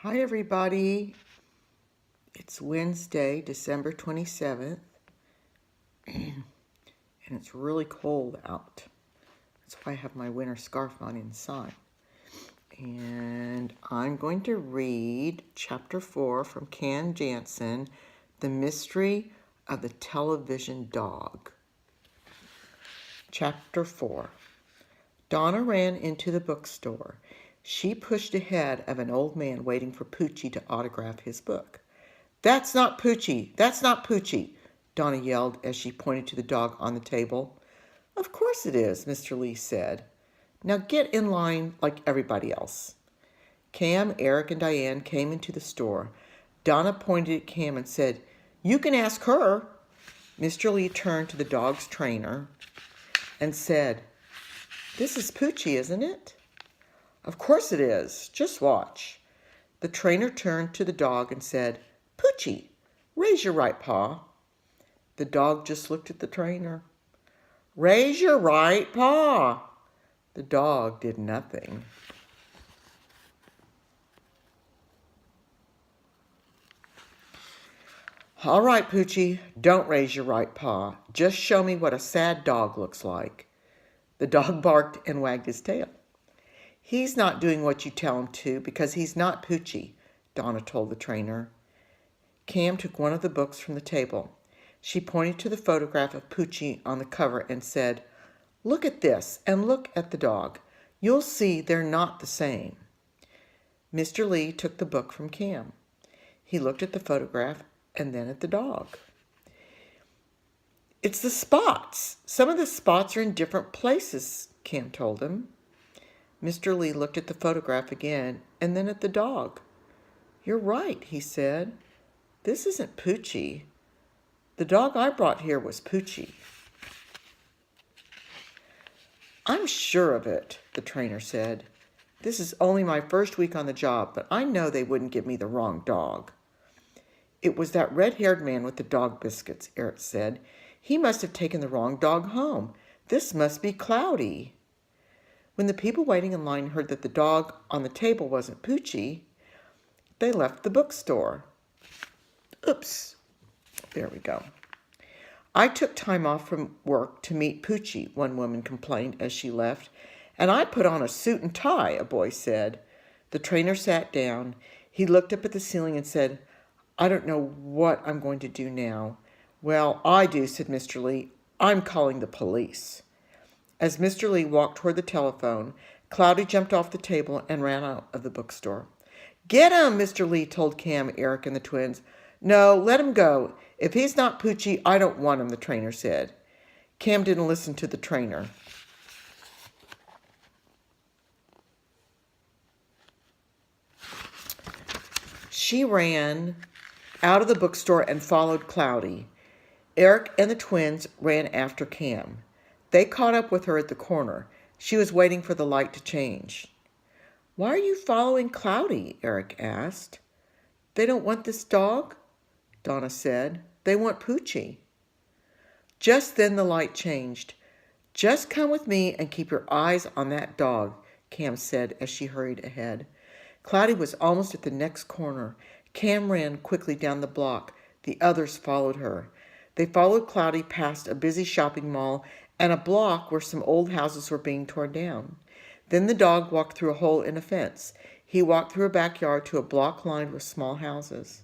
Hi everybody, it's Wednesday, December 27th, and it's really cold out. That's why I have my winter scarf on inside. And I'm going to read Chapter 4 from Cam J, The Mystery of the Television Dog. Chapter 4. Donna ran into the bookstore. She pushed ahead of an old man waiting for Poochie to autograph his book. "That's not Poochie! That's not Poochie!" Donna yelled as she pointed to the dog on the table. "Of course it is," Mr. Lee said. "Now get in line like everybody else." Cam, Eric, and Diane came into the store. Donna pointed at Cam and said, "You can ask her." Mr. Lee turned to the dog's trainer and said, "This is Poochie, isn't it?" "Of course it is. Just watch." The trainer turned to the dog and said, "Poochie, raise your right paw." The dog just looked at the trainer. "Raise your right paw." The dog did nothing. "All right, Poochie, don't raise your right paw. Just show me what a sad dog looks like." The dog barked and wagged his tail. "He's not doing what you tell him to because he's not Poochie," Donna told the trainer. Cam took one of the books from the table. She pointed to the photograph of Poochie on the cover and said, "Look at this and look at the dog. You'll see they're not the same." Mr. Lee took the book from Cam. He looked at the photograph and then at the dog. "It's the spots. Some of the spots are in different places," Cam told him. Mr. Lee looked at the photograph again and then at the dog. "You're right," he said. "This isn't Poochie. The dog I brought here was Poochie." "I'm sure of it," the trainer said. "This is only my first week on the job, but I know they wouldn't give me the wrong dog." "It was that red-haired man with the dog biscuits," Eric said. "He must have taken the wrong dog home. This must be Cloudy." When the people waiting in line heard that the dog on the table wasn't Poochie, they left the bookstore. Oops. There we go. "I took time off from work to meet Poochie," one woman complained as she left. "And I put on a suit and tie," a boy said. The trainer sat down. He looked up at the ceiling and said, "I don't know what I'm going to do now." "Well, I do," said Mr. Lee. "I'm calling the police." As Mr. Lee walked toward the telephone, Cloudy jumped off the table and ran out of the bookstore. "Get him!" Mr. Lee told Cam, Eric, and the twins. "No, let him go. If he's not Poochie, I don't want him," the trainer said. Cam didn't listen to the trainer. She ran out of the bookstore and followed Cloudy. Eric and the twins ran after Cam. They caught up with her at the corner. She was waiting for the light to change. "Why are you following Cloudy?" Eric asked. "They don't want this dog?" Donna said. "They want Poochie." Just then the light changed. "Just come with me and keep your eyes on that dog," Cam said as she hurried ahead. Cloudy was almost at the next corner. Cam ran quickly down the block. The others followed her. They followed Cloudy past a busy shopping mall and a block where some old houses were being torn down. Then the dog walked through a hole in a fence. He walked through a backyard to a block lined with small houses.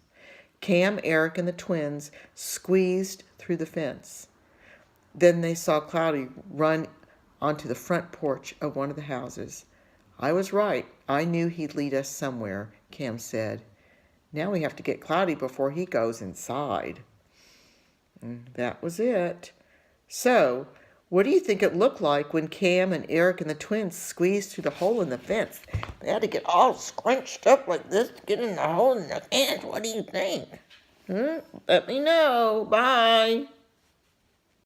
Cam, Eric, and the twins squeezed through the fence. Then they saw Cloudy run onto the front porch of one of the houses. "I was right. I knew he'd lead us somewhere," Cam said. "Now we have to get Cloudy before he goes inside." And that was it. So, what do you think it looked like when Cam and Eric and the twins squeezed through the hole in the fence? They had to get all scrunched up like this to get in the hole in the fence. What do you think? Let me know. Bye.